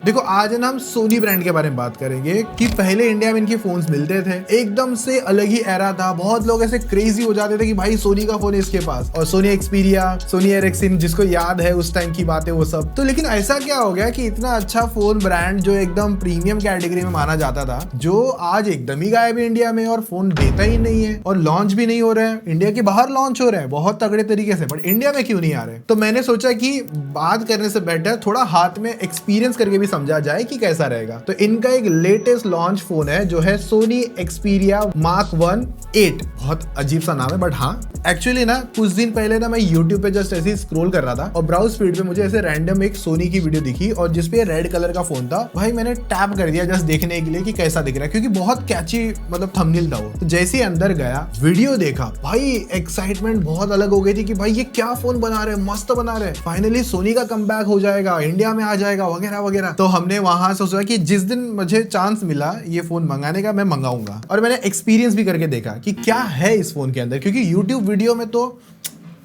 देखो आज ना हम सोनी ब्रांड के बारे में बात करेंगे कि पहले इंडिया में इनके फोन्स मिलते थे, एकदम से अलग ही एरा था। बहुत लोग ऐसे क्रेजी हो जाते थे कि भाई सोनी का फोन है इसके पास, और सोनी एक्सपीरिया, सोनी एरिक्सन, जिसको याद है उस टाइम की बातें वो सब। तो लेकिन ऐसा क्या हो गया कि इतना अच्छा फोन ब्रांड जो एकदम प्रीमियम कैटेगरी में माना जाता था, जो आज एकदम ही गायब है इंडिया में और फोन देता ही नहीं है और लॉन्च भी नहीं हो रहे हैं। इंडिया के बाहर लॉन्च हो रहे हैं बहुत तगड़े तरीके से, बट इंडिया में क्यों नहीं आ रहे। तो मैंने सोचा कि बात करने से बेटर थोड़ा हाथ में एक्सपीरियंस करके भी समझा जाए कि कैसा रहेगा। तो इनका एक लेटेस्ट लॉन्च फोन है जो है सोनी एक्सपीरिया मार्क 1 8। बहुत अजीब सा नाम है, बट हाँ एक्चुअली ना कुछ दिन पहले ना मैं YouTube पे जस्ट ऐसे ही स्क्रॉल कर रहा था और ब्राउज फीड पे मुझे ऐसे रैंडम एक सोनी की वीडियो दिखी और जिसपे रेड कलर का फोन था। भाई मैंने टैप कर दिया जस्ट देखने के लिए कि कैसा दिख रहा है, क्योंकि बहुत कैची मतलब थंबनेल था वो। तो जैसे ही अंदर गया वीडियो देखा, भाई एक्साइटमेंट बहुत अलग हो गई थी कि भाई ये क्या फोन बना रहे हैं, मस्त बना रहे हैं, फाइनली सोनी का कमबैक हो जाएगा, इंडिया में आ जाएगा वगैरह वगैरह। तो हमने वहां सोचा कि जिस दिन मुझे चांस मिला ये फोन मंगाने का मैं मंगाऊंगा, और मैंने एक्सपीरियंस भी करके देखा कि क्या है इस फोन के अंदर, क्योंकि यूट्यूब वीडियो में तो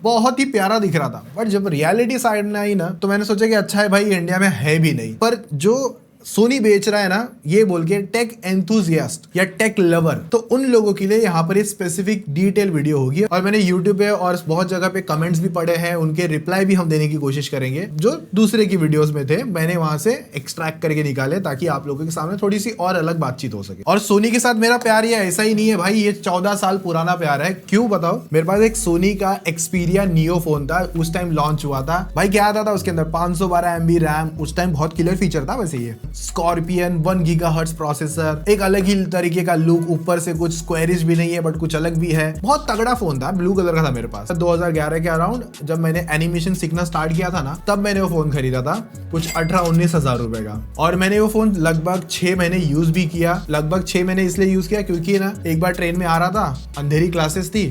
बहुत ही प्यारा दिख रहा था, बट जब रियलिटी साइड में आई ना तो मैंने सोचा कि अच्छा है भाई इंडिया में है भी नहीं। पर जो सोनी बेच रहा है ना ये बोल के टेक एंथुजियास्ट या टेक लवर, तो उन लोगों के लिए यहाँ पर स्पेसिफिक डिटेल वीडियो होगी। और मैंने यूट्यूब पे और बहुत जगह पे कमेंट्स भी पढ़े हैं, उनके रिप्लाई भी हम देने की कोशिश करेंगे जो दूसरे की वीडियोस में थे, मैंने वहां से एक्सट्रैक्ट करके निकाले ताकि आप लोगों के सामने थोड़ी सी और अलग बातचीत हो सके। और सोनी के साथ मेरा प्यार ये ऐसा ही नहीं है भाई, ये 14 साल पुराना प्यार है। क्यों बताओ, मेरे पास एक सोनी का एक्सपीरिया नियो फोन था, उस टाइम लॉन्च हुआ था। भाई क्या आता था उसके अंदर 512 MB रैम, उस टाइम बहुत किलर फीचर था वैसे ये। स्कॉर्पियन 1 GHz प्रोसेसर, एक अलग ही तरीके का लुक, ऊपर से कुछ स्क्वायरिश भी नहीं है बट कुछ अलग भी है। बहुत तगड़ा फोन था, ब्लू कलर का था मेरे पास। 2011 के अराउंड जब मैंने एनिमेशन सीखना स्टार्ट किया था ना, तब मैंने वो फोन खरीदा था कुछ 18-19 हजार रुपए का। और मैंने वो फोन लगभग 6 महीने यूज भी किया। लगभग 6 महीने इसलिए यूज किया क्योंकि ना एक बार ट्रेन में आ रहा था, अंधेरी क्लासेस थी,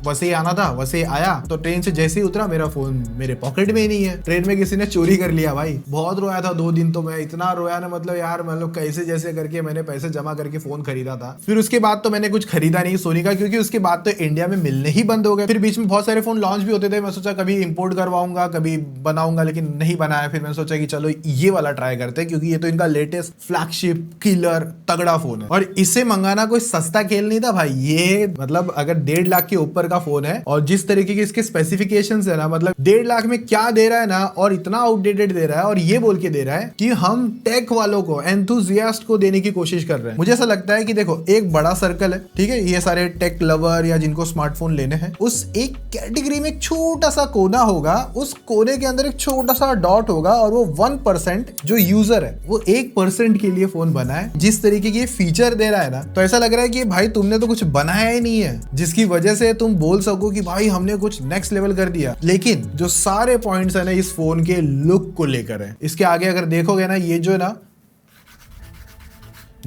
वैसे ही आना था, वैसे ही आया, तो ट्रेन से जैसे ही उतरा मेरा फोन मेरे पॉकेट में ही नहीं है। ट्रेन में किसी ने चोरी कर लिया। भाई बहुत रोया था 2 दिन, तो मैं इतना रोया ना, मतलब यार मतलब कैसे जैसे करके मैंने पैसे जमा करके फोन खरीदा था। फिर उसके बाद तो मैंने कुछ खरीदा नहीं सोनी का, क्योंकि उसके बाद तो इंडिया में मिलने ही बंद हो गए। फिर बीच में बहुत सारे फोन लॉन्च भी होते थे, मैं सोचा कभी इंपोर्ट करवाऊंगा, कभी बनाऊंगा, लेकिन नहीं बनाया। फिर मैंने सोचा कि चलो ये वाला ट्राई करते हैं, क्योंकि ये तो इनका लेटेस्ट फ्लैगशिप किलर तगड़ा फोन है। और इसे मंगाना कोई सस्ता खेल नहीं था भाई, ये मतलब अगर 1.5 लाख के ऊपर का फोन है और जिस तरीके के इसके स्पेसिफिकेशंस है ना, मतलब 1.5 लाख में क्या दे रहा है ना, और इतना आउटडेटेड दे रहा है और ये बोल के दे रहा है कि हम टेक वालों को, एंथुजियास्ट को देने की कोशिश कर रहे हैं। मुझे ऐसा लगता है कि देखो एक बड़ा सर्कल है, ठीक है, ये सारे टेक लवर या जिनको स्मार्टफोन लेने हैं, उस एक कैटेगरी में एक छोटा सा कोना होगा, उस कोने के अंदर एक छोटा सा डॉट होगा, और वो 1% जो यूजर है वो 1% के लिए फोन बना है। जिस तरीके की फीचर दे रहा है ना, तो ऐसा लग रहा है कि भाई तुमने तो कुछ बनाया ही नहीं है जिसकी वजह से तुम बोल सको कि भाई हमने कुछ नेक्स्ट लेवल कर दिया। लेकिन जो सारे पॉइंट्स है ना इस फोन के लुक को लेकर है। इसके आगे अगर देखोगे ना, ये जो है ना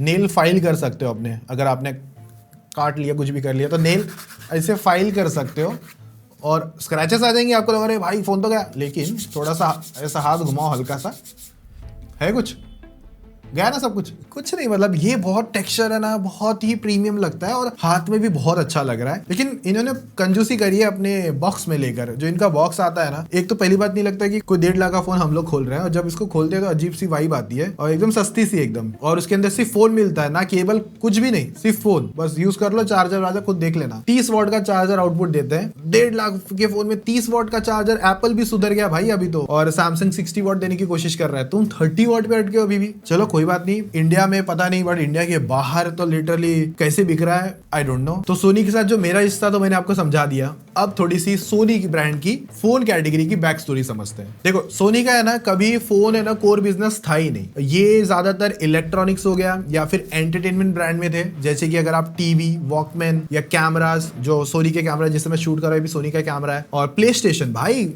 नेल फाइल कर सकते हो अपने, अगर आपने काट लिया कुछ भी कर लिया तो नेल ऐसे फाइल कर सकते हो और स्क्रैचेस आ जाएंगे, आपको लग रहा है भाई फोन तो गया, लेकिन थोड़ा सा ऐसा हाथ घुमाओ, हल्का सा है, कुछ गया ना, सब कुछ नहीं। मतलब ये बहुत टेक्सचर है ना, बहुत ही प्रीमियम लगता है और हाथ में भी बहुत अच्छा लग रहा है। लेकिन इन्होंने कंजूसी करी है अपने बॉक्स में लेकर। जो इनका बॉक्स आता है ना, एक तो पहली बात नहीं लगता कि कोई 1.5 लाख का फोन हम लोग खोल रहे हैं, और जब इसको खोलते हैं तो अजीब सी वाइब आती है और एकदम सस्ती सी एकदम। और उसके अंदर सिर्फ फोन मिलता है, ना केबल, कुछ भी नहीं, सिर्फ फोन बस यूज कर लो। चार्जर वार्जर खुद देख लेना, 30 वॉट का चार्जर आउटपुट देते हैं। 1.5 लाख के फोन में 30 वॉट का चार्जर। एप्पल भी सुधर गया भाई अभी तो, और सैमसंग 60 वॉट देने की कोशिश कर रहा है, तुम 30 वॉट पे अटके हो अभी भी। चलो कोई बात नहीं, इंडिया में पता नहीं, बट इंडिया के बाहर तो लिटरली कैसे बिक रहा है आई डोंट नो। तो सोनी के साथ जो मेरा रिश्ता तो मैंने आपको समझा दिया। अब थोड़ी सी सोनी की ब्रांड की फोन कैटेगरी की बैक स्टोरी समझते हैं। देखो सोनी का है ना, कभी फोन है ना कोर बिजनेस था ही नहीं। ये ज्यादातर इलेक्ट्रॉनिक्स हो गया या फिर एंटरटेनमेंट ब्रांड में थे, जैसे कि अगर आप टीवी, वॉकमैन या कैमरास, जो सोनी के कैमरा जिससे मैं शूट कर रहा हूं सोनी का कैमरा है, और प्ले स्टेशन। भाई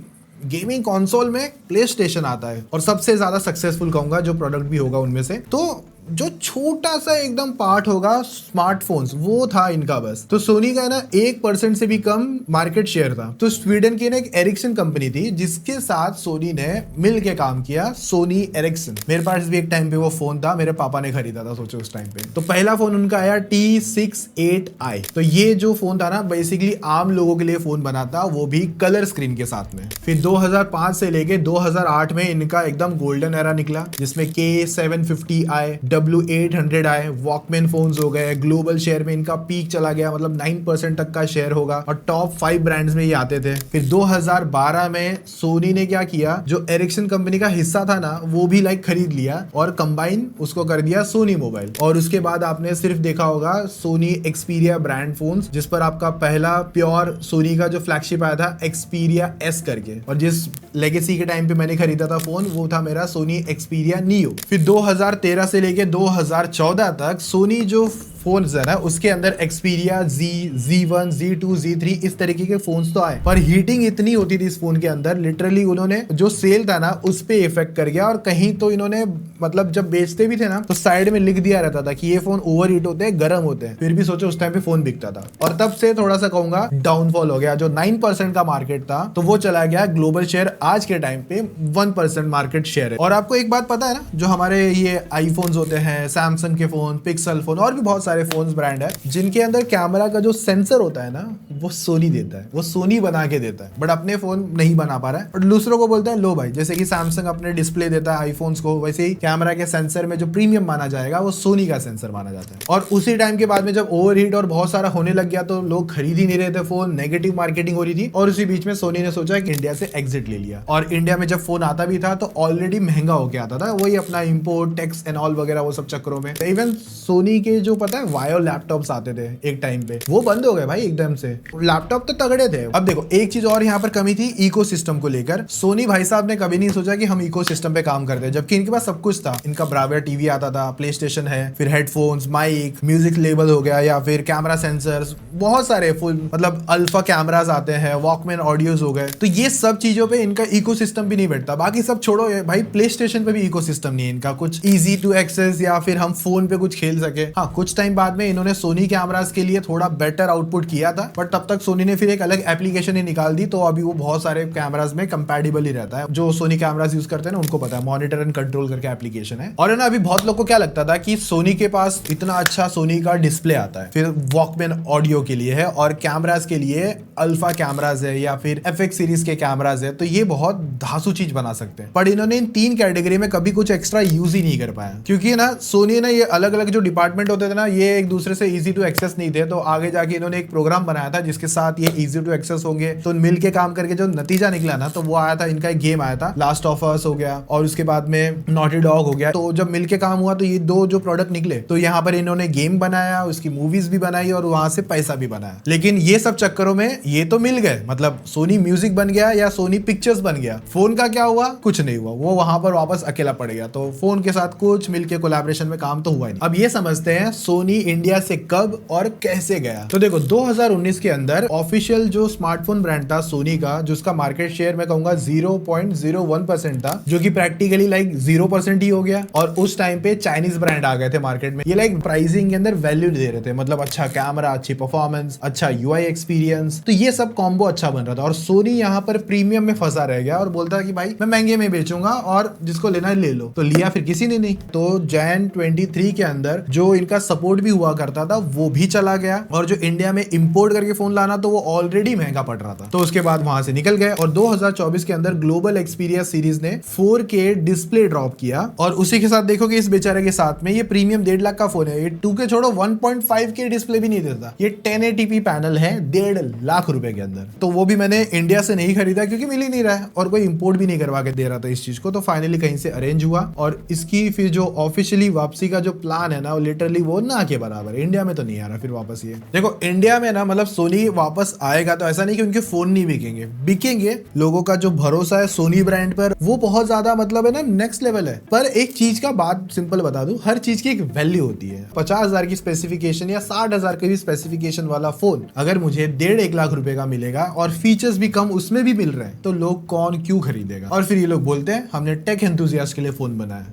गेमिंग कंसोल में प्ले स्टेशन आता है और सबसे ज्यादा सक्सेसफुल कहूंगा जो प्रोडक्ट भी होगा उनमें से। तो जो छोटा सा एकदम पार्ट होगा स्मार्टफोन्स, वो था इनका बस। तो सोनी का ना 1% से भी कम मार्केट शेयर था। तो स्वीडन की ना एक एरिक्सन कंपनी थी जिसके साथ सोनी ने मिल के काम किया, सोनी एरिक्सन। मेरे पास भी एक टाइम पे वो फोन था, मेरे पापा ने खरीदा था, सोचो उस टाइम पे। तो पहला फोन उनका आया T68i। तो ये जो फोन था ना बेसिकली आम लोगों के लिए फोन बना था, वो भी कलर स्क्रीन के साथ में। फिर 2005 से लेके 2008 में इनका एकदम गोल्डन एरा निकला, जिसमें K750i, W800i, वॉकमैन फोन्स हो गए। ग्लोबल शेयर में इनका पीक चला गया, मतलब 9% तक का शेयर होगा और टॉप 5 ब्रांड्स में ये आते थे। फिर 2012 में सोनी ने क्या किया, जो एरिक्सन कंपनी का हिस्सा था ना वो भी लाइक खरीद लिया और कंबाइन उसको कर दिया सोनी मोबाइल। और उसके बाद आपने सिर्फ देखा होगा सोनी एक्सपीरिया ब्रांड फोन्स, जिस पर आपका पहला प्योर सोनी का जो फ्लैगशिप आया था एक्सपीरिया S करके। और जिस लेगेसी के टाइम पे मैंने खरीदा था फोन, वो था मेरा सोनी एक्सपीरिया नियो। फिर 2013 से लेके 2014 तक सोनी जो फोन्स है ना उसके अंदर Xperia Z, Z1, Z2, Z3 इस तरीके के फोन्स तो आए, पर हीटिंग इतनी होती थी इस फोन के अंदर, लिटरली उन्होंने जो सेल था ना उस पे इफेक्ट कर गया। और कहीं तो इन्होंने मतलब जब बेचते भी थे ना तो साइड में लिख दिया रहता था कि ये फोन ओवर हीट होते हैं, गर्म होते हैं। फिर भी सोचो उस टाइम पे फोन बिकता था। और तब से थोड़ा सा कहूंगा डाउनफॉल हो गया। जो 9% का मार्केट था तो वो चला गया ग्लोबल शेयर आज के टाइम पे 1% मार्केट शेयर है। और आपको एक बात पता है ना, जो हमारे ये आईफोन्स होते हैं, सैमसंग के फोन, पिक्सल फोन और भी बहुत सारे फोन्स ब्रांड है जिनके अंदर कैमरा का जो सेंसर होता है ना वो सोनी देता है, वो सोनी बना के देता है, बट अपने फोन नहीं बना पा रहा है। और दूसरों को बोलता है लो भाई, जैसे कि सैमसंग अपने डिस्प्ले देता है आईफोन्स को, वैसे ही कैमरा के सेंसर में जो प्रीमियम माना जाएगा वो सोनी का सेंसर माना जाता है। और उसी टाइम के बाद में जब ओवरहीट और बहुत सारा होने लग गया तो लोग खरीद ही नहीं रहे थे फोन, नेगेटिव मार्केटिंग हो रही थी। और उसी बीच में सोनी ने सोचा कि इंडिया से एग्जिट ले लिया। और इंडिया में जब फोन आता भी था तो ऑलरेडी महंगा होके आता था, वही अपना इंपोर्ट टैक्स एंड ऑल वगैरह वो सब चक्करों में। इवन सोनी के जो पता है वायो लैपटॉप्स आते थे एक टाइम पे, वो बंद हो गए भाई एकदम से। लैपटॉप तो तगड़े थे। अब देखो एक चीज और यहाँ पर कमी थी इकोसिस्टम को लेकर। सोनी भाई साहब ने कभी नहीं सोचा कि हम इकोसिस्टम पे काम करते हैं, जबकि इनके पास सब कुछ था। इनका ब्राविया टीवी आता था, प्ले स्टेशन है, फिर हेडफोन्स, माइक, म्यूजिक लेबल हो गया, या फिर कैमरा सेंसर्स, बहुत सारे फुल मतलब अल्फा कैमरास आते हैं, वॉकमैन ऑडियोज हो गए। तो ये सब चीजों पे इनका इकोसिस्टम भी नहीं बैठता। बाकी सब छोड़ो भाई, प्ले स्टेशन पे भी इकोसिस्टम नहीं है इनका, कुछ इजी टू एक्सेस या फिर हम फोन पे कुछ खेल सके। हाँ, कुछ टाइम बाद में इन्होंने सोनी कैमरास के लिए थोड़ा बेटर आउटपुट किया था, बट तब तक सोनी ने फिर एक अलग एप्लीकेशन ही निकाल दी, तो अभी वो बहुत सारे कैमरास में कंपैटिबल ही रहता है। जो सोनी कैमरास यूज करते हैं ना उनको पता है, मॉनिटर एंड कंट्रोल करके एप्लीकेशन है। और है ना, अभी बहुत लोग को क्या लगता था कि सोनी के पास इतना अच्छा सोनी का डिस्प्ले आता है, फिर वॉकमैन ऑडियो के लिए है और कैमरास के लिए अल्फा कैमरास है या फिर FX सीरीज के कैमरास है, तो ये बहुत धांसू चीज बना सकते हैं। पर इन्होंने इन 3 कैटेगरी में कभी कुछ एक्स्ट्रा यूज ही नहीं कर पाया, क्योंकि ना सोनी ना ये अलग अलग जो डिपार्टमेंट होते थे ना ये एक दूसरे से इजी टू एक्सेस नहीं थे। तो आगे जाके इन्होंने एक प्रोग्राम बनाया था जिसके साथ ये इजी टू एक्सेस होंगे। तो मिल के काम करके जो नतीजा निकला ना, तो वो आया था, इनका एक गेम आया था लास्ट ऑफ अस हो गया और उसके बाद में नॉटी डॉग हो गया। तो जब मिल के काम हुआ तो ये 2 जो प्रोडक्ट निकले, तो यहाँ पर इन्होंने गेम बनाया, उसकी मूवीज भी बनाई और वहां से पैसा भी बनाया। लेकिन ये सब चक्करों में ये तो मिल गए, मतलब सोनी म्यूजिक बन गया या सोनी पिक्चर्स बन गया, फोन का क्या हुआ, कुछ नहीं हुआ, वो वहां पर वापस अकेला पड़ गया। तो फोन के साथ कुछ मिलके कोलैबोरेशन में काम तो हुआ ही नहीं। अब ये समझते हैं सोनी इंडिया से कब और कैसे गया। तो देखो 2019 के अंदर ऑफिशियल जो स्मार्टफोन ब्रांड था सोनी का, जिसका मार्केट शेयर मैं कहूंगा 0.01% था, जो कि प्रैक्टिकली लाइक 0% ही हो गया। और उस टाइम पे चाइनीज ब्रांड आ गए थे मार्केट में, ये लाइक प्राइसिंग के अंदर वैल्यू दे रहे थे, मतलब अच्छा कैमरा, अच्छी परफॉर्मेंस, अच्छा यूआई एक्सपीरियंस, तो ये सब कॉम्बो अच्छा बन रहा था। और सोनी यहाँ पर प्रीमियम में फंसा रह गया और बोलता कि भाई मैं महंगे में बेचूंगा और जिसको लेना है ले लो। तो लिया फिर किसी ने नहीं। तो Jan 23 के अंदर जो इनका सपोर्ट भी हुआ करता था वो भी चला गया, और जो इंडिया में इंपोर्ट करके फोन लाना तो वो ऑलरेडी महंगा पड़ रहा था। तो उसके बाद वहां से निकल गए और 2024 के अंदर ग्लोबल एक्सपीरिया सीरीज ने 4K डिस्प्ले ड्रॉप किया। और उसी के साथ देखो कि इस बेचारे के साथ में ये प्रीमियम 1.5 लाख का फोन है, ये 2K छोड़ो 1.5K डिस्प्ले भी नहीं देता, ये 1080p पैनल है 1.5 लाख रुपए के अंदर। तो वो भी मैंने इंडिया से नहीं खरीदा क्योंकि मिल ही नहीं रहा है और कोई इंपोर्ट भी नहीं करवा के दे रहा था इस चीज को। तो फाइनली कहीं से अरेंज हुआ और इसकी फिर जो ऑफिशियली वापसी का जो प्लान है ना, वो लिटरली वो ना के बराबर। इंडिया में तो नहीं आ रहा फिर वापस। ये देखो इंडिया में ना मतलब सोनी वापस आएगा तो ऐसा नहीं कि उनके फोन नहीं बिकेंगे, बिकेंगे। लोगों का जो भरोसा है सोनी ब्रांड पर वो बहुत ज्यादा मतलब है ना नेक्स्ट लेवल है। पर एक चीज का बात सिंपल बता दूं, हर चीज की एक वैल्यू होती है। 50,000 की स्पेसिफिकेशन या 60,000 की स्पेसिफिकेशन वाला फोन अगर मुझे 1.5 लाख रुपए का मिलेगा और फीचर्स भी कम उसमें भी मिल रहे हैं, तो लोग कौन क्यों खरीदेगा। और फिर ये लोग बोलते हैं हमने टेक एंथुसियास्ट के लिए फोन बनाया।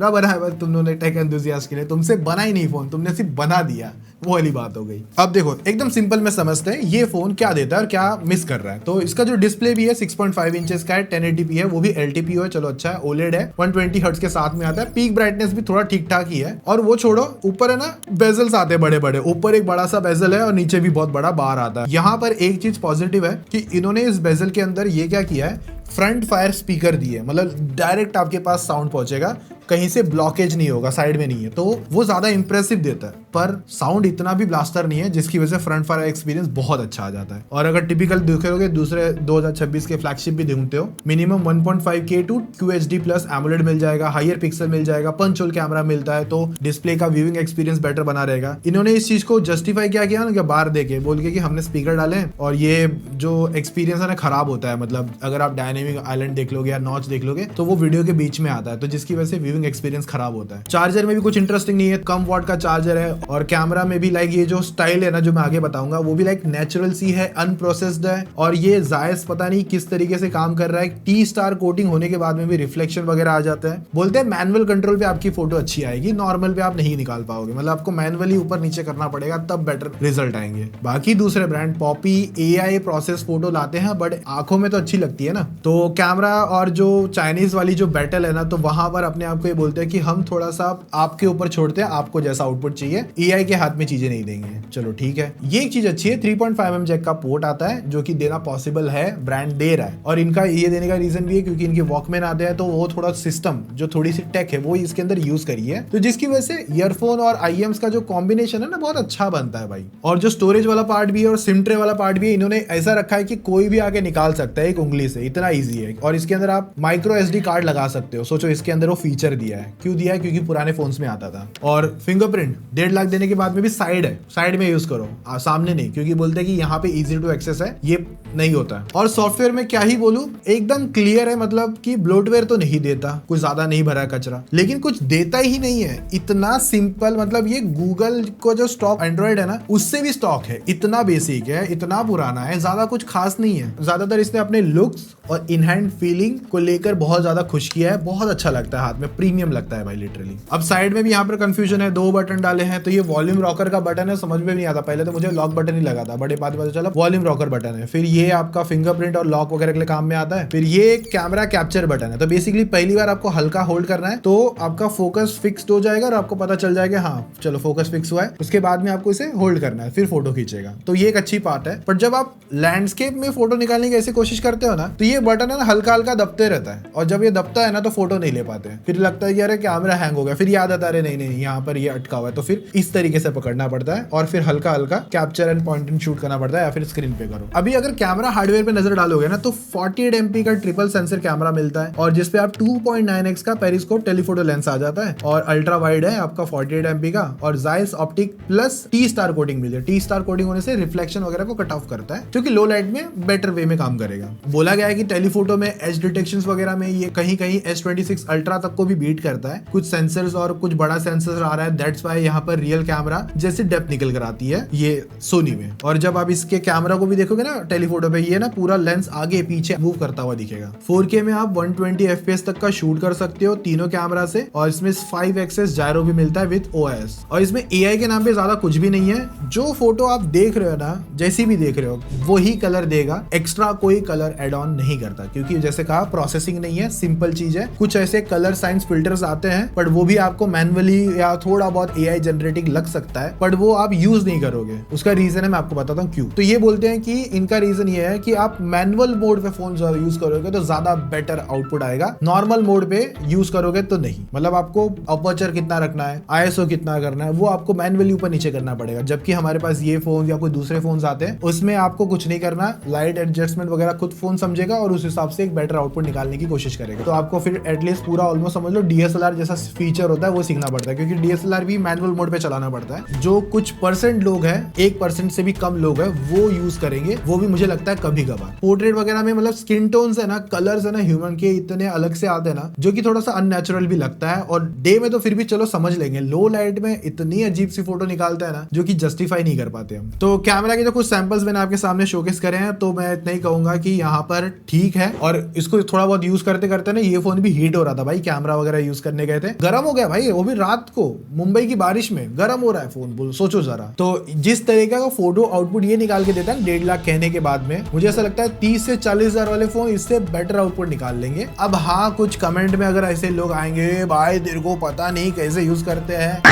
पूरा बना है बस तुम लोगों ने टेक एंथुसियास्ट के लिए, तुमसे बना ही नहीं फोन, तुमने सिर्फ बना दिया, वो वाली बात हो गई। अब देखो एकदम सिंपल में समझते हैं ये फोन क्या देता है और क्या मिस कर रहा है। तो इसका जो डिस्प्ले भी है 6.5 इंचेस का है, 1080p है, वो भी LTPO है, चलो अच्छा है। ओलेड है, 120 हर्ट्ज के साथ में आता है, पीक ब्राइटनेस भी थोड़ा ठीक ठाक ही है। और वो छोड़ो, ऊपर है ना बेजल्स आते हैं बड़े बड़े, ऊपर एक बड़ा सा बेजल है और नीचे भी बहुत बड़ा बार आता है। यहाँ पर एक चीज पॉजिटिव है कि इन्होंने इस बेजल के अंदर ये क्या किया है, फ्रंट फायर स्पीकर दिए, मतलब डायरेक्ट आपके पास साउंड पहुंचेगा, कहीं से ब्लॉकेज नहीं होगा, साइड में नहीं है, तो वो ज्यादा इंप्रेसिव देता है। पर साउंड इतना भी ब्लास्टर नहीं है, जिसकी वजह से फ्रंट फायर एक्सपीरियंस बहुत अच्छा आ जाता है। और अगर टिपिकल देखोगे दूसरे 2026 के फ्लैगशिप भी ढूंढते हो, minimum 1.5K to QHD plus AMOLED मिल जाएगा, हायर पिक्सल मिल जाएगा, पंच होल कैमरा मिलता है, तो डिस्प्ले का व्यूइंग एक्सपीरियंस बेटर बना रहेगा। इन्होंने इस चीज को जस्टिफाई क्या किया ना, बाहर देके बोल के कि हमने स्पीकर डाले और ये जो एक्सपीरियंस है ना खराब होता है, मतलब अगर आप डायनेमिक आइलैंड देख लोगे या नॉच देख लोगे तो वो वीडियो के बीच में आता है, तो जिसकी वजह से व्यूइंग एक्सपीरियंस खराब होता है। चार्जर में भी कुछ इंटरेस्टिंग नहीं है, कम वॉट का चार्जर है। और कैमरा में भी लाइक ये जो स्टाइल है ना जो मैं आगे बताऊंगा, वो भी लाइक नेचुरल सी है, अनप्रोसेस्ड है। और ये जायज पता नहीं किस तरीके से काम कर रहा है, T-स्टार कोटिंग होने के बाद में भी रिफ्लेक्शन वगैरह आ जाता है। बोलते हैं मैनुअल कंट्रोल पे आपकी फोटो अच्छी आएगी, नॉर्मल पे आप नहीं निकाल पाओगे, मतलब आपको मैनुअली ऊपर नीचे करना पड़ेगा तब बेटर रिजल्ट आएंगे। बाकी दूसरे ब्रांड पॉपी AI प्रोसेस फोटो लाते हैं, बट आंखों में तो अच्छी लगती है ना। तो कैमरा और जो चाइनीज वाली जो बैटल है ना, तो वहां पर अपने आप को ये बोलते हैं कि हम थोड़ा सा आपके ऊपर छोड़ते हैं, आपको जैसा आउटपुट चाहिए, AI के हाथ में चीजें नहीं देंगे। चलो ठीक है, ये एक चीज अच्छी है, 3.5mm जैक का पोर्ट आता है जो कि देना पॉसिबल है, ब्रांड दे रहा है। और इनका ये देने का रीजन भी है क्योंकि इनके वॉकमैन आते हैं, तो वो थोड़ा सिस्टम जो थोड़ी सी टेक है वो इसके अंदर यूज करी है, तो जिसकी वजह से ईयरफोन और IEMs का जो कॉम्बिनेशन है ना बहुत अच्छा बनता है भाई। और जो स्टोरेज वाला पार्ट भी है और सिम ट्रे वाला पार्ट भी है, इन्होंने ऐसा रखा है कि कोई भी आके निकाल सकता है एक उंगली से, इतना ईजी है। और इसके अंदर आप माइक्रो SD कार्ड लगा सकते हो, सोचो इसके अंदर वो फीचर दिया है। क्यों दिया है? क्योंकि पुराने फोन्स में आता था। और फिंगरप्रिंट 1.5 लाख देने के बाद में भी साइड है, साइड में यूज करो, सामने नहीं, क्योंकि बोलते हैं कि यहाँ पे इजी टू एक्सेस है, ये नहीं होता है। और सॉफ्टवेयर में क्या ही बोलूं, एकदम क्लियर है, मतलब कि ब्लोटवेयर तो नहीं देता, कुछ ज्यादा नहीं भरा है कचरा, लेकिन कुछ देता ही नहीं है, इतना सिंपल। मतलब ये गूगल को जो स्टॉक एंड्रॉइड है ना उससे भी स्टॉक है, इतना बेसिक है, इतना पुराना है, ज्यादा कुछ खास नहीं है। ज्यादातर इसने अपने लुक्स और इन हैंड फीलिंग को लेकर बहुत ज्यादा खुश किया है, बहुत अच्छा लगता है, हाथ में प्रीमियम लगता है भाई लिटरली। अब साइड में भी यहाँ पर कंफ्यूजन है, 2 बटन डाले हैं, तो ये वॉल्यूम रॉकर का बटन है, समझ में नहीं आता, पहले तो मुझे लॉक बटन ही लगा था, बड़े बाद पता चला वॉल्यूम रॉकर बटन है। फिर ये आपका फिंगरप्रिंट और लॉक वगैरह के लिए काम में आता है। फिर ये कैमरा कैप्चर बटन है, तो बेसिकली पहली बार आपको हल्का होल्ड करना है तो आपका फोकस फिक्स्ड हो जाएगा और आपको पता चल जाएगा हाँ चलो फोकस फिक्स हुआ है। उसके बाद में आपको इसे होल्ड करना है, फिर फोटो खींचेगा, तो ये एक अच्छी पार्ट है। पर जब आप लैंडस्केप में फोटो निकालने की ऐसी कोशिश करते हो ना, तो ये बटन है ना हल्का हल्का दबते रहता है, और जब ये दबता है ना तो फोटो नहीं ले पाते, फिर लगता है कि अरे कैमरा हैंग हो गया, फिर याद आता है नहीं यहाँ पर ये अटका हुआ है, तो फिर इस तरीके से पकड़ना पड़ता है और फिर हल्का हल्का capture and point and shoot करना पड़ता है, या फिर स्क्रीन पे करो। अभी अगर कैमरा हार्डवेयर पे नजर डालोगे ना तो 48 MP का ट्रिपल सेंसर कैमरा मिलता है, और जिसपे आप 2.9x का पेरिस्कोप टेलीफोटो लेंस आ जाता है, और अल्ट्रा वाइड है आपका 48 MP का, और जायस ऑप्टिक प्लस T-स्टार कोटिंग मिली है। T-स्टार कोटिंग होने से रिफ्लेक्शन वगैरह को कट ऑफ करता है, जो कि लो लाइट में बेटर वे में काम करेगा। बोला गया है कि टेलीफोटो में एज डिटेक्शन वगैरह में ये कहीं कहीं S26 अल्ट्रा तक को भी बीट करता है। कुछ सेंसर्स और कुछ बड़ा सेंसर आ रहा है, दैट्स व्हाई यहाँ पर रियल कैमरा जैसे डेप्थ निकल कर आती है ये सोनी में। और जब आप इसके कैमरा को भी देखोगे ना टेलीफोटो पे, ये ना पूरा लेंस आगे पीछे मूव करता हुआ दिखेगा। 4K में आप 120 FPS तक का शूट कर सकते हो तीनों कैमरा से, और इसमें 5 एक्सेस जायरो भी मिलता है विद OIS। और इसमें AI के नाम पे ज्यादा कुछ भी नहीं है, जो फोटो आप देख रहे हो ना, जैसी भी देख रहे हो वही कलर देगा, एक्स्ट्रा कोई कलर एड ऑन नहीं करता, क्योंकि जैसे कहा प्रोसेसिंग नहीं है, सिंपल चीज है। कुछ ऐसे कलर साइंस फिल्टर्स आते हैं, बट वो भी आपको मैन्युअली या थोड़ा बहुत AI जनरेटिंग लग सकता है, बट वो आप यूज नहीं करोगे। उसका रीजन है, मैं आपको बताता हूँ क्यों। तो ये बोलते हैं कि इनका रीजन ये है कि आप मैनुअल मोड पे फोन यूज करोगे तो ज्यादा बेटर आउटपुट आएगा, नॉर्मल मोड पे यूज करोगे तो नहीं। मतलब आपको अपर्चर कितना रखना है, ISO कितना करना है, वो आपको मैनुअली ऊपर नीचे करना पड़ेगा। जबकि हमारे पास ये फोन या कोई दूसरे फोन आते हैं, उसमें आपको कुछ नहीं करना, लाइट एडजस्टमेंट वगैरह खुद फोन समझेगा और उस हिसाब से एक बेटर आउटपुट निकालने की कोशिश करेगा। तो आपको फिर एटलीस्ट पूरा ऑलमोस्ट समझ लो DSLR जैसा फीचर होता है वो सीखना पड़ता है, क्योंकि DSLR भी मैनुअल मोड पे चलाना पड़ता है। जो कुछ % लोग हैं, 1% से भी कम लोग हैं, वो यूज करेंगे, वो भी मुझे लगता है कभी कभार। पोर्ट्रेट वगैरह में मतलब स्किन टोन्स है ना, कलर्स है ना, ह्यूमन के इतने अलग से आते हैं ना, जो कि थोड़ा सा अननेचुरल भी लगता है। और डे में तो फिर भी चलो समझ लेंगे, लो लाइट में इतनी अजीब सी फोटो निकालता है ना, जो कि जस्टिफाई नहीं कर पाते हम। तो कैमरा के जो कुछ सैंपल्स मैंने आपके सामने शोकेस करे हैं, तो मैं इतना ही कहूंगा कि यहाँ पर ठीक है। और इसको थोड़ा बहुत यूज करते करते ना ये फोन भी हीट हो रहा था भाई, कैमरा वगैरह वगैरह यूज करने गए थे, गर्म हो गया भाई, वो भी रात को मुंबई की बारिश में गर्म हो रहा है फोन, बोलो सोचो जरा। तो जिस तरीके का फोटो आउटपुट ये निकाल के देता है 1.5 लाख कहने के बाद में, मुझे ऐसा लगता है 30 से 40 हजार वाले फोन इससे बेटर आउटपुट निकाल लेंगे। अब हाँ, कुछ कमेंट में अगर ऐसे लोग आएंगे, भाई तेरे को पता नहीं कैसे यूज करते हैं,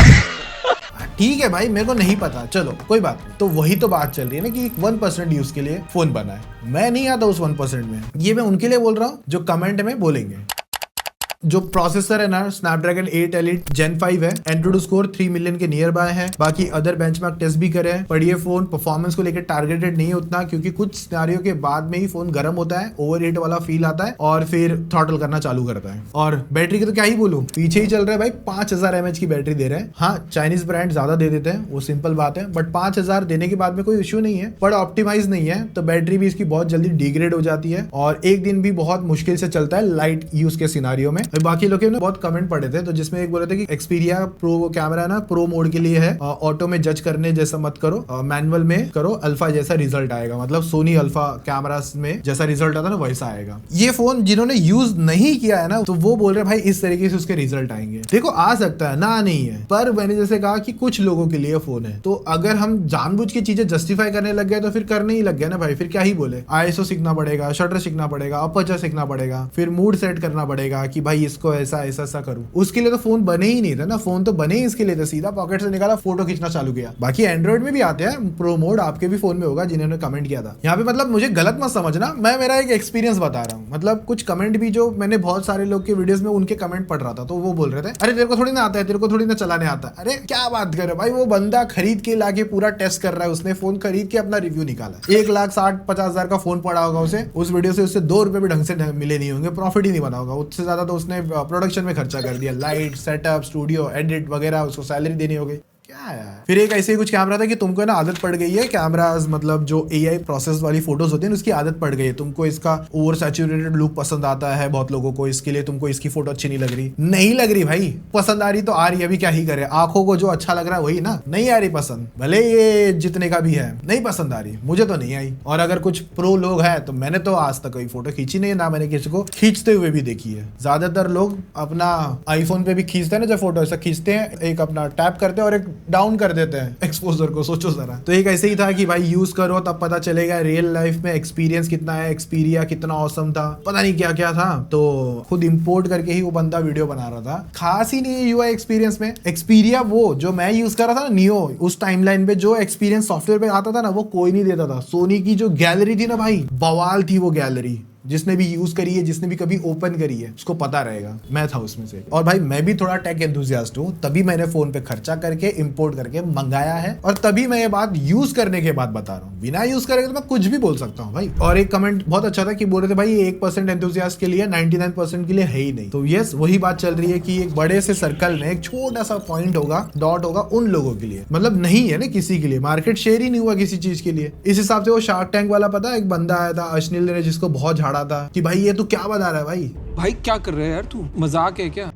ठीक है भाई, मेरे को नहीं पता, चलो कोई बात नहीं। तो वही तो बात चल रही है ना कि 1% यूज के लिए फोन बना है, मैं नहीं आता उस 1% में। ये मैं उनके लिए बोल रहा हूँ जो कमेंट में बोलेंगे। जो प्रोसेसर है ना, स्नैपड्रैगन 8 एलिट Gen 5 है, एंट्रोडू स्कोर 3 मिलियन के नियर बाय है। बाकी अदर बेंचमार्क टेस्ट भी करे हैं, पर ये फोन परफॉर्मेंस को लेकर टारगेटेड नहीं उतना, क्योंकि कुछ सिनेरियो के बाद में ही फोन गर्म होता है, ओवरहीट वाला फील आता है और फिर थ्रॉटल करना चालू करता है। और बैटरी की तो क्या ही बोलूं, पीछे ही चल रहा है भाई, 5000 mAh की बैटरी दे रहे हैं। हाँ, चाइनीज ब्रांड ज्यादा दे देते हैं, वो सिंपल बात है, बट 5000 देने के बाद में कोई इश्यू नहीं है, पर ऑप्टिमाइज नहीं है, तो बैटरी भी इसकी बहुत जल्दी डिग्रेड हो जाती है और एक दिन भी बहुत मुश्किल से चलता है लाइट यूज के सिनेरियो में। बाकी लोग बहुत कमेंट पढ़े थे, तो जिसमें एक बोले थे कि एक्सपीरिया प्रो कैमरा है ना, प्रो मोड के लिए है, ऑटो में जज करने जैसा मत करो, मैनुअल में करो, अल्फा जैसा रिजल्ट आएगा, मतलब सोनी अल्फा कैमरास में जैसा रिजल्ट आता है ना वैसा आएगा। ये फोन जिन्होंने यूज नहीं किया है ना, तो वो बोल रहे भाई इस तरीके से उसके रिजल्ट आएंगे। देखो आ सकता है ना, नहीं है, पर मैंने जैसे कहा कि कुछ लोगों के लिए फोन है, तो अगर हम जानबूझ के चीजें जस्टिफाई करने लग गए तो फिर करने ही लग गया ना भाई, फिर क्या ही बोले। ISO सीखना पड़ेगा, शटर सीखना पड़ेगा, अपर्चर सीखना पड़ेगा, फिर मूड सेट करना पड़ेगा कि भाई इसको ऐसा ऐसा करूं। उसके लिए तो फोन बने ही नहीं थे ना, फोन तो बने ही इसके लिए थे, सीधा पॉकेट से निकाला, फोटो खींचना चालू किया। बाकी एंड्रॉइड में भी आते हैं प्रो मोड, आपके भी फोन में होगा जिन्होंने कमेंट किया था यहाँ पे। मतलब मुझे गलत मत समझना, मैं मेरा एक एक्सपीरियंस बता रहा हूँ। मतलब कुछ कमेंट भी जो मैंने बहुत सारे लोग के वीडियोस में उनके कमेंट पढ़ रहा था, तो वो बोल रहे थे अरे तेरे को थोड़ी ना आता है, तेरे को थोड़ी ना चलाने आता है। अरे क्या बात कर रहे भाई, वो बंदा खरीद के लाके पूरा टेस्ट कर रहा है, उसने फोन खरीद के अपना रिव्यू निकाला, 1,60,50,000 का फोन पड़ा होगा उसे, उस वीडियो से उससे 2 रुपए भी ढंग से मिले नहीं होंगे, प्रॉफिट ही नहीं बना होगा, उससे ज्यादा तो उसने प्रोडक्शन में खर्चा कर दिया, लाइट सेटअप स्टूडियो एडिट वगैरह, उसको सैलरी देनी हो गई। क्या यार। फिर एक ऐसे ही कुछ कैमरा था कि तुमको ना आदत पड़ गई है कैमरास, मतलब जो AI प्रोसेस वाली फोटोज होती है उसकी आदत पड़ गई है, तुमको इसका ओवर सैचुरेटेड लुक पसंद आता है बहुत लोगों को, इसके लिए तुमको इसकी फोटो अच्छी नहीं लग रही। नहीं लग रही भाई, पसंद आ रही तो आ रही है, अभी क्या ही करे, आंखों को जो अच्छा लग रहा है वही ना, नहीं आ रही पसंद, भले ये जितने का भी है नहीं पसंद आ रही, मुझे तो नहीं आई। और अगर कुछ प्रो लोग हैं तो मैंने तो आज तक कोई फोटो खींची नहीं है, ना मैंने किसी को खींचते हुए भी देखी है। ज्यादातर लोग अपना आईफोन पे भी खींचते हैं ना, जब फोटो ऐसा खींचते हैं, एक अपना टैप करते हैं और एक डाउन कर देते हैं एक्सपोजर को, सोचो जरा। तो एक ऐसे ही था कि भाई यूज करो तब पता चलेगा रियल लाइफ में एक्सपीरियंस कितना है, एक्सपीरिया कितना ऑसम था, पता नहीं क्या क्या था। तो खुद इंपोर्ट करके ही वो बंदा वीडियो बना रहा था, खास ही नहीं है यूआई एक्सपीरियंस में। एक्सपीरिया वो जो मैं यूज कर रहा था ना, नियो, उस टाइमलाइन पे जो एक्सपीरियंस सॉफ्टवेयर पे आता था ना, वो कोई नहीं देता था। सोनी की जो गैलरी थी ना भाई, बवाल थी वो गैलरी, जिसने भी यूज करी है, जिसने भी कभी ओपन करी है, उसको पता रहेगा, मैं था उसमें से। और भाई मैं भी थोड़ा टेक एंथुसियास्ट हूँ, तभी मैंने फोन पे खर्चा करके इंपोर्ट करके मंगाया है, और तभी मैं ये बात यूज करने के बाद बता रहा हूँ। बिना यूज करे तो मैं कुछ भी बोल सकता हूँ भाई। और एक कमेंट बहुत अच्छा था कि बोल रहे थे भाई 1% एंथुसियास्ट के लिए 99% के लिए है ही नहीं। तो यस, वही बात चल रही है कि एक बड़े से सर्कल में एक छोटा सा पॉइंट होगा, डॉट होगा उन लोगों के लिए, मतलब नहीं है ना किसी के लिए, मार्केट शेयर ही नहीं हुआ किसी चीज के लिए। इस हिसाब से वो शार्क टैंक वाला, पता है एक बंदा आया था अश्नील ने, जिसको बहुत झाड़ा था कि भाई ये तू क्या बता रहा है भाई क्या कर रहे हैं यार, तू मजाक है क्या।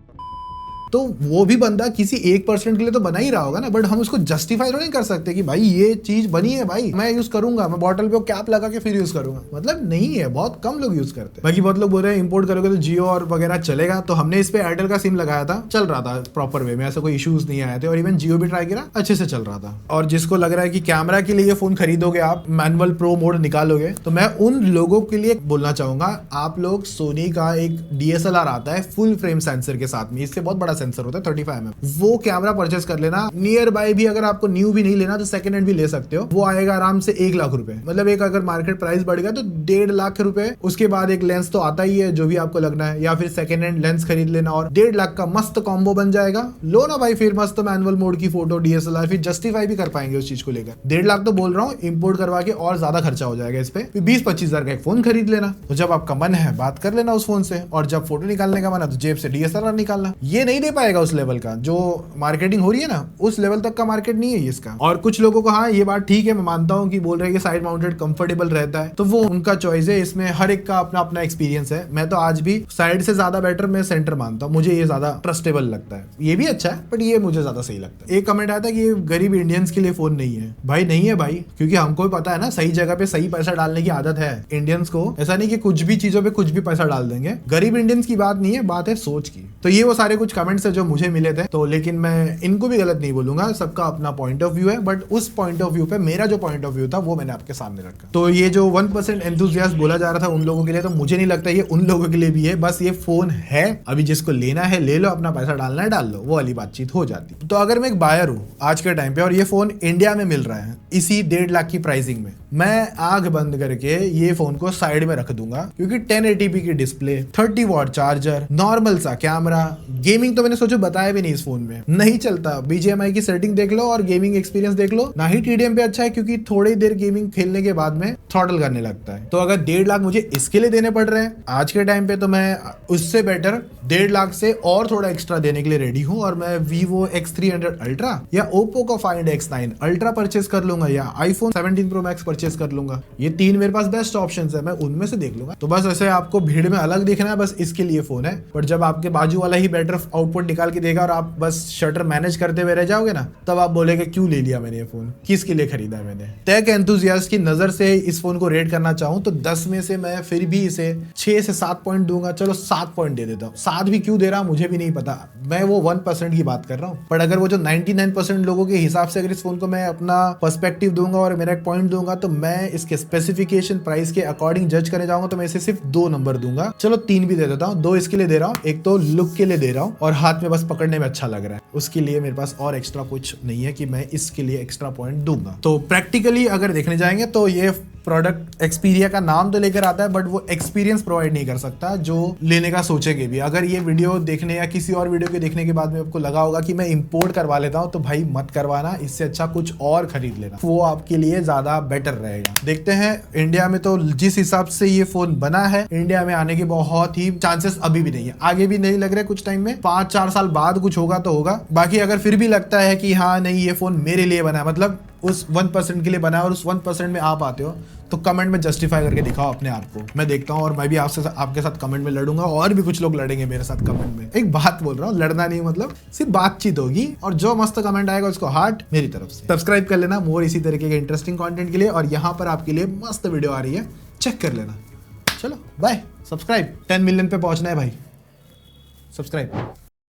तो वो भी बंदा किसी 1% के लिए तो बना ही रहा होगा ना, बट हम उसको जस्टिफाई तो नहीं कर सकते कि भाई ये चीज बनी है, भाई मैं यूज करूंगा, मैं बॉटल पे कैप लगा के फिर यूज करूंगा, मतलब नहीं है, बहुत कम लोग यूज करते हैं। बाकी बहुत लोग बोल रहे हैं इंपोर्ट करोगे तो जियो और वगैरह चलेगा, तो हमने इस पे एयरटेल का सिम लगाया था, चल रहा था प्रॉपर वे में, ऐसा कोई इश्यूज नहीं आए थे, और इवन जियो भी ट्राई किया, अच्छे से चल रहा था। और जिसको लग रहा है कि कैमरा के लिए ये फोन खरीदोगे आप, मैनुअल प्रो मोड निकालोगे, तो मैं उन लोगों के लिए बोलना चाहूंगा, आप लोग सोनी का एक DSLR आता है फुल फ्रेम सेंसर के साथ में, इससे बहुत बड़ा सेंसर होता है 35 वो कैमरा परचेस कर लेना। नियर बाय भी अगर आपको न्यू भी नहीं लेना तो सेकंड हैंड भी ले सकते हो, वो आएगा आराम से 1 लाख रुपए, मतलब एक अगर मार्केट प्राइस बढ़ गया तो 1.5 लाख रुपए। उसके बाद एक लेंस तो आता ही है जो भी आपको लगना है, या फिर सेकंड हैंड लेंस खरीद लेना, और 1.5 लाख का मस्त कॉम्बो बन जाएगा। लो ना भाई फिर मस्त मैनुअल मोड की फोटो DSLR, फिर जस्टिफाई भी कर पाएंगे उस चीज को लेकर। 1.5 लाख तो बोल रहा हूँ, इंपोर्ट करवा के और ज्यादा खर्चा हो जाएगा इस पे, 20-25 हजार का एक फोन खरीद लेना। तो जब आपका मन है बात कर लेना उस फोन से, और जब फोटो निकालने का मन है तो जेब से DSLR निकालना। ये नहीं दे पाएगा उस लेवल का जो मार्केटिंग हो रही है ना, उस लेवल तक का मार्केट नहीं है ये इसका। और कुछ लोगों को हाँ ये बात ठीक है, मैं मानता हूँ कि बोल रहे हैं कि साइड माउंटेड कंफर्टेबल रहता है, तो वो उनका चॉइस है, इसमें हर एक का अपना अपना एक्सपीरियंस है। मैं तो आज भी साइड से ज्यादा बेटर मैं सेंटर मानता हूँ, मुझे ये ज्यादा ट्रस्टेबल लगता है। ये भी अच्छा है बट ये मुझे ज्यादा सही लगता है। एक कमेंट आया था कि ये गरीब इंडियंस के लिए फोन नहीं है। भाई नहीं है भाई, क्योंकि हमको भी पता है ना सही जगह पे सही पैसा डालने की आदत है इंडियंस को। ऐसा नहीं कि कुछ भी चीजों पे कुछ भी पैसा डाल देंगे। गरीब इंडियंस की बात नहीं है, बात है सोच की। तो ये वो सारे कुछ कमेंट्स है जो मुझे मिले थे, तो लेकिन मैं इनको भी गलत नहीं बोलूंगा, सबका अपना पॉइंट ऑफ व्यू है। बट उस पॉइंट ऑफ व्यू पे मेरा जो पॉइंट ऑफ व्यू था वो मैंने आपके सामने रखा। तो ये जो 1% एंथुसियास्ट बोला जा रहा था उन लोगों के लिए, तो मुझे नहीं लगता ये उन लोगों के लिए भी है। बस ये फोन है, अभी जिसको लेना है ले लो, अपना पैसा डालना है डाल लो, वो वाली बातचीत हो जाती। तो अगर मैं एक बायर हूँ आज के टाइम पे और ये फोन इंडिया में मिल रहा है इसी 1.5 लाख की प्राइसिंग में, मैं आंख बंद करके ये फोन को साइड में रख दूंगा, क्योंकि 1080p की डिस्प्ले, 30 वॉट चार्जर, नॉर्मल सा कैमरा, गेमिंग तो मैंने सोचो बताया भी नहीं इस फोन में, नहीं चलता। BGMI की सेटिंग देख लो और गेमिंग एक्सपीरियंस देख लो, ना ही TDM पे अच्छा है, क्योंकि थोड़ी देर गेमिंग खेलने के बाद में थ्रॉटल करने लगता है। तो अगर 1.5 लाख मुझे इसके लिए देने पड़ रहे हैं आज के टाइम पे, तो मैं उससे बेटर 1.5 लाख से और थोड़ा एक्स्ट्रा देने के लिए रेडी हूँ, और मैं Vivo X300 Ultra या Oppo का Find X9 Ultra परचेस कर लूंगा, या iPhone 17 Pro Max परचेस कर लूंगा। ये 3 मेरे पास बेस्ट ऑप्शंस है, मैं उनमें से देख लूंगा। तो बस ऐसे आपको भीड़ में अलग दिखना है, बस इसके लिए फोन है। बट जब आपके बाजू वाला ही बेटर आउटपुट निकाल के देगा और आप बस शटर मैनेज करते हुए रह जाओगे ना, तब आप बोलेगे क्यों ले लिया मैंने ये फोन, किसके लिए खरीदा है मैंने। टेक एंथुसियास्ट की नजर से इस फोन को रेट करना चाहूं तो 10 में से मैं फिर भी इसे 6 से 7 पॉइंट दूंगा। चलो 7 पॉइंट दे देता हूँ। 7 भी क्यों दे रहा मुझे भी नहीं पता, मैं वो 1% की बात कर रहा हूँ। पर अगर वो जो 99% लोगों के हिसाब से अगर इस फोन को मैं अपना पर्सपेक्टिव दूंगा और मेरा एक पॉइंट दूंगा, तो मैं इसके स्पेसिफिकेशन प्राइस के अकॉर्डिंग जज करने जाऊंगा, तो मैं इसे सिर्फ 2 नंबर दूंगा। चलो 3 भी दे देता हूँ। 2 इसके लिए दे रहा हूँ, एक तो लुक के लिए दे रहा हूँ और हाथ में बस पकड़ने में अच्छा लग रहा है, उसके लिए मेरे पास और एक्स्ट्रा कुछ नहीं है कि मैं इसके लिए एक्स्ट्रा पॉइंट दूंगा। तो प्रैक्टिकली अगर देखने जाएंगे तो ये प्रोडक्ट एक्सपीरिया का नाम तो लेकर आता है, बट वो एक्सपीरियंस प्रोवाइड नहीं कर सकता जो लेने का सोचेंगे भी। अगर ये वीडियो देखने या किसी और वीडियो के देखने के बाद में आपको लगा होगा कि मैं इंपोर्ट करवा लेता हूं, तो भाई मत करवाना, इससे अच्छा कुछ और खरीद लेना, वो आपके लिए ज्यादा बेटर रहेगा। देखते हैं इंडिया में तो जिस हिसाब से ये फोन बना है, इंडिया में आने के बहुत ही चांसेस अभी भी नहीं है, आगे भी नहीं लग रहे। कुछ टाइम में 5-4 साल बाद कुछ होगा तो होगा। बाकी अगर फिर भी लगता है कि हाँ नहीं ये फोन मेरे लिए बना है, मतलब उस 1% के लिए बना है और उस 1% में आप आते हो, तो कमेंट में जस्टिफाई करके दिखाओ अपने आप को। मैं देखता हूँ और मैं भी आपके साथ कमेंट में लड़ूंगा, और भी कुछ लोग लड़ेंगे मेरे साथ कमेंट में। एक बात बोल रहा हूँ, लड़ना नहीं, मतलब सिर्फ बातचीत होगी, और जो मस्त कमेंट आएगा उसको हार्ट मेरी तरफ से। सब्सक्राइब कर लेना मोर इसी तरीके के इंटरेस्टिंग कंटेंट के लिए, और यहाँ पर आपके लिए मस्त वीडियो आ रही है, चेक कर लेना। चलो बाय। सब्सक्राइब 10 मिलियन पे पहुंचना है भाई, सब्सक्राइब।